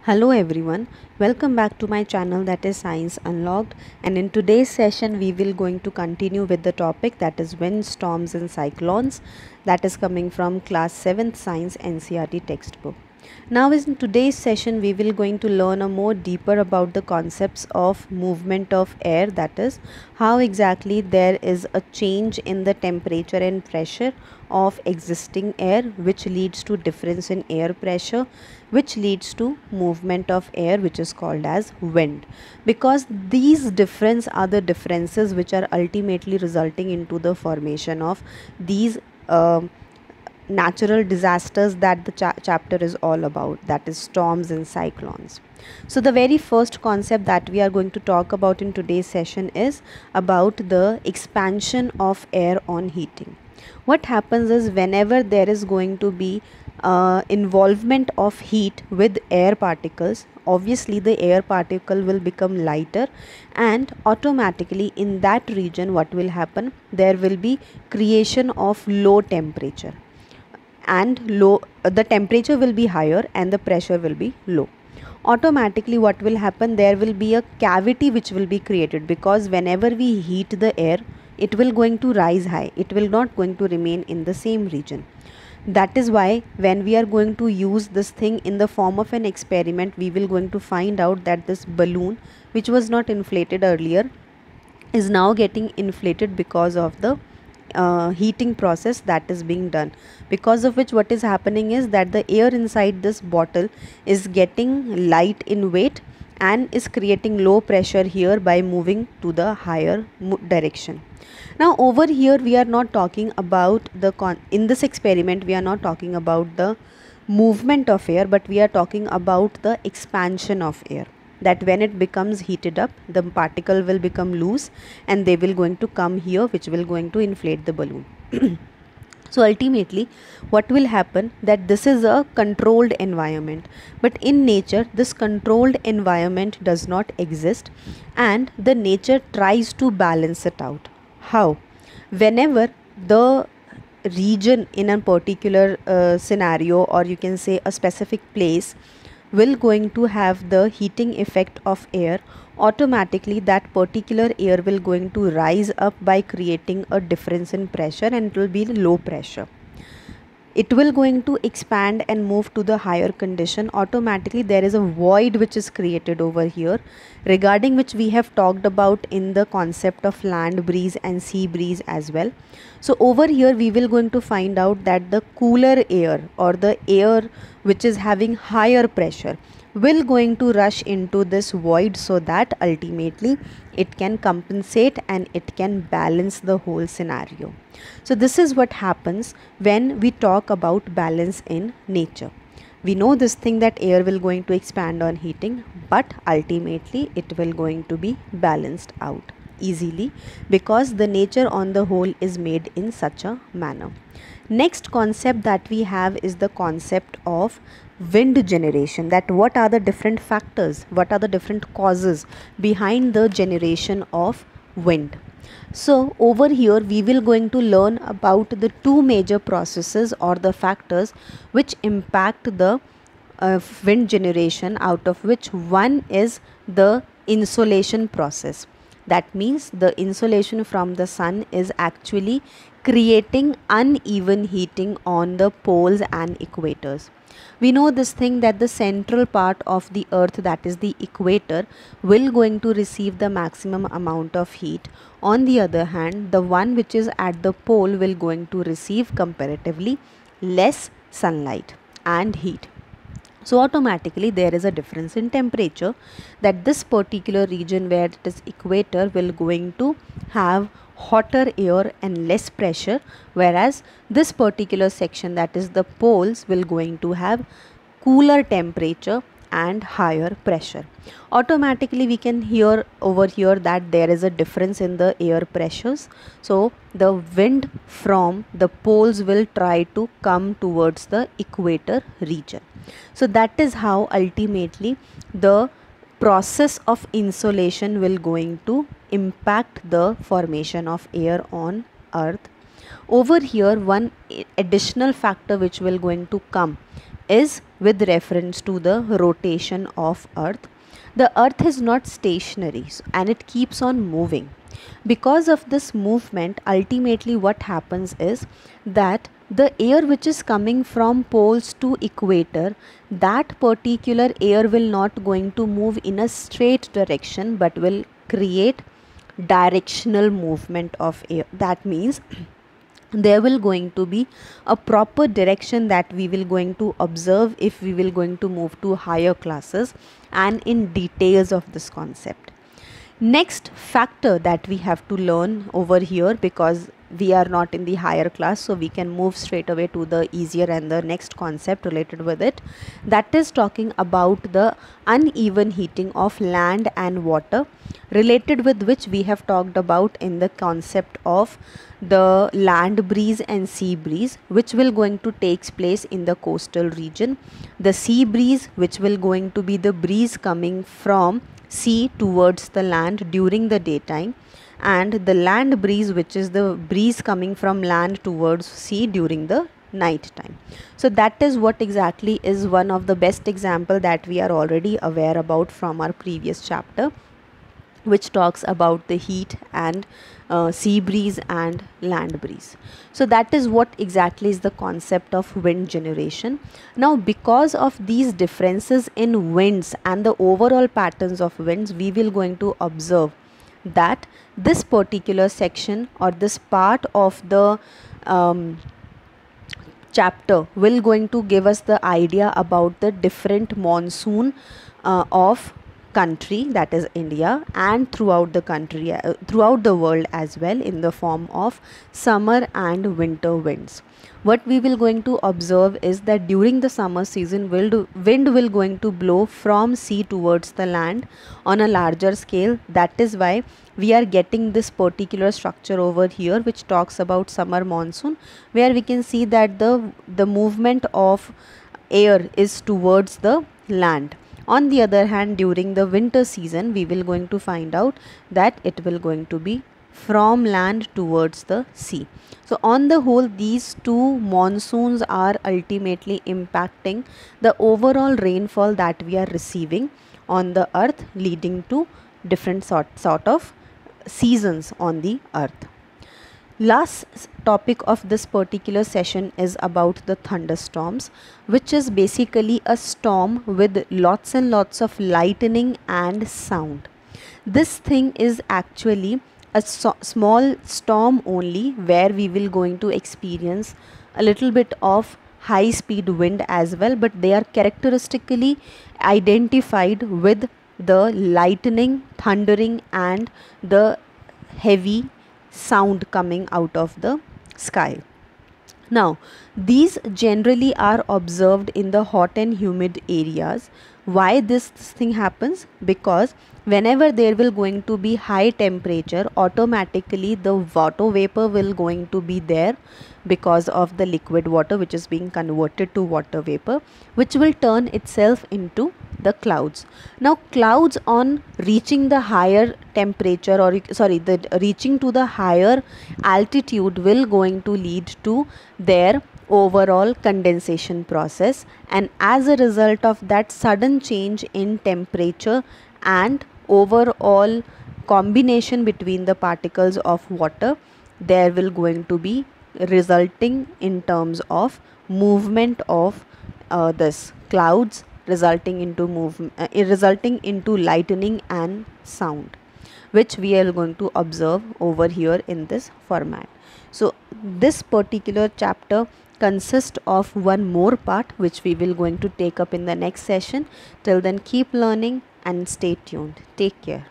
Hello everyone, welcome back to my channel that is Science Unlocked, and in today's session we will going to continue with the topic that is wind, storms and cyclones, that is coming from class 7th Science NCERT textbook. Now in today's session we will going to learn a more deeper about the concepts of movement of air, that is how exactly there is a change in the temperature and pressure of existing air which leads to difference in air pressure, which leads to movement of air, which is called as wind, because these difference are the differences which are ultimately resulting into the formation of these natural disasters that the chapter is all about, that is storms and cyclones. So the very first concept that we are going to talk about in today's session is about the expansion of air on heating. What happens is whenever there is going to be involvement of heat with air particles, obviously the air particle will become lighter, and automatically in that region what will happen, there will be creation of low temperature, and the temperature will be higher and the pressure will be low. Automatically what will happen, there will be a cavity which will be created, because whenever we heat the air it will going to rise high, it will not going to remain in the same region. That is why when we are going to use this thing in the form of an experiment, we will going to find out that this balloon which was not inflated earlier is now getting inflated because of the heating process that is being done, because of which what is happening is that the air inside this bottle is getting light in weight and is creating low pressure here by moving to the higher direction. Now over here we are not talking about in this experiment we are not talking about the movement of air, but we are talking about the expansion of air, that when it becomes heated up the particle will become loose and they will going to come here, which will going to inflate the balloon. So ultimately what will happen, that this is a controlled environment, but in nature this controlled environment does not exist and the nature tries to balance it out. How? Whenever the region in a particular scenario, or you can say a specific place, will going to have the heating effect of air, automatically that particular air will going to rise up by creating a difference in pressure, and it will be low pressure. It will going to expand and move to the higher condition. Automatically there is a void which is created over here, regarding which we have talked about in the concept of land breeze and sea breeze as well. So over here we will going to find out that the cooler air, or the air which is having higher pressure, will going to rush into this void, so that ultimately it can compensate and it can balance the whole scenario. So this is what happens when we talk about balance in nature. We know this thing, that air will going to expand on heating, but ultimately it will going to be balanced out easily, because the nature on the whole is made in such a manner. Next concept that we have is the concept of wind generation, that what are the different factors, what are the different causes behind the generation of wind. So over here we will going to learn about the two major processes or the factors which impact the wind generation, out of which one is the insolation process. That means the insolation from the sun is actually creating uneven heating on the poles and equators. We know this thing, that the central part of the earth, that is the equator, will going to receive the maximum amount of heat. On the other hand, the one which is at the pole will going to receive comparatively less sunlight and heat. So automatically there is a difference in temperature, that this particular region where it is equator will going to have hotter air and less pressure, whereas this particular section, that is the poles, will going to have cooler temperature and higher pressure. Automatically we can hear over here that there is a difference in the air pressures, so the wind from the poles will try to come towards the equator region. So that is how ultimately the process of insolation will going to impact the formation of air on earth. Over here one additional factor which will going to come is with reference to the rotation of earth. The earth is not stationary and it keeps on moving. Because of this movement, ultimately what happens is that the air which is coming from poles to equator, that particular air will not going to move in a straight direction but will create directional movement of air. That means there will going to be a proper direction that we will going to observe if we will going to move to higher classes and in details of this concept. Next factor that we have to learn over here, because we are not in the higher class, so we can move straight away to the easier and the next concept related with it, that is talking about the uneven heating of land and water, related with which we have talked about in the concept of the land breeze and sea breeze, which will going to takes place in the coastal region. The sea breeze, which will going to be the breeze coming from sea towards the land during the daytime, and the land breeze, which is the breeze coming from land towards sea during the night time. So that is what exactly is one of the best example that we are already aware about from our previous chapter, which talks about the heat and sea breeze and land breeze. So that is what exactly is the concept of wind generation. Now, because of these differences in winds and the overall patterns of winds, we will going to observe that this particular section or this part of the chapter will going to give us the idea about the different monsoon of country, that is India, and throughout the country, throughout the world as well, in the form of summer and winter winds. What we will going to observe is that during the summer season, wind will going to blow from sea towards the land on a larger scale. That is why we are getting this particular structure over here, which talks about summer monsoon, where we can see that the movement of air is towards the land. On the other hand, during the winter season, we will going to find out that it will going to be from land towards the sea. So on the whole, these two monsoons are ultimately impacting the overall rainfall that we are receiving on the earth, leading to different sort of seasons on the earth. Last topic of this particular session is about the thunderstorms, which is basically a storm with lots and lots of lightning and sound. This thing is actually a small storm only, where we will going to experience a little bit of high speed wind as well, but they are characteristically identified with the lightning, thundering and the heavy sound coming out of the sky. Now, these generally are observed in the hot and humid areas. Why this thing happens? Because whenever there will going to be high temperature, automatically the water vapor will going to be there because of the liquid water which is being converted to water vapor, which will turn itself into the clouds. Now, clouds on reaching the higher temperature, or reaching to the higher altitude, will going to lead to their overall condensation process, and as a result of that sudden change in temperature and overall combination between the particles of water, there will going to be resulting in terms of movement of this clouds, resulting into lightning and sound, which we are going to observe over here in this format. So this particular chapter consists of one more part, which we will going to take up in the next session. Till then, keep learning and stay tuned. Take care.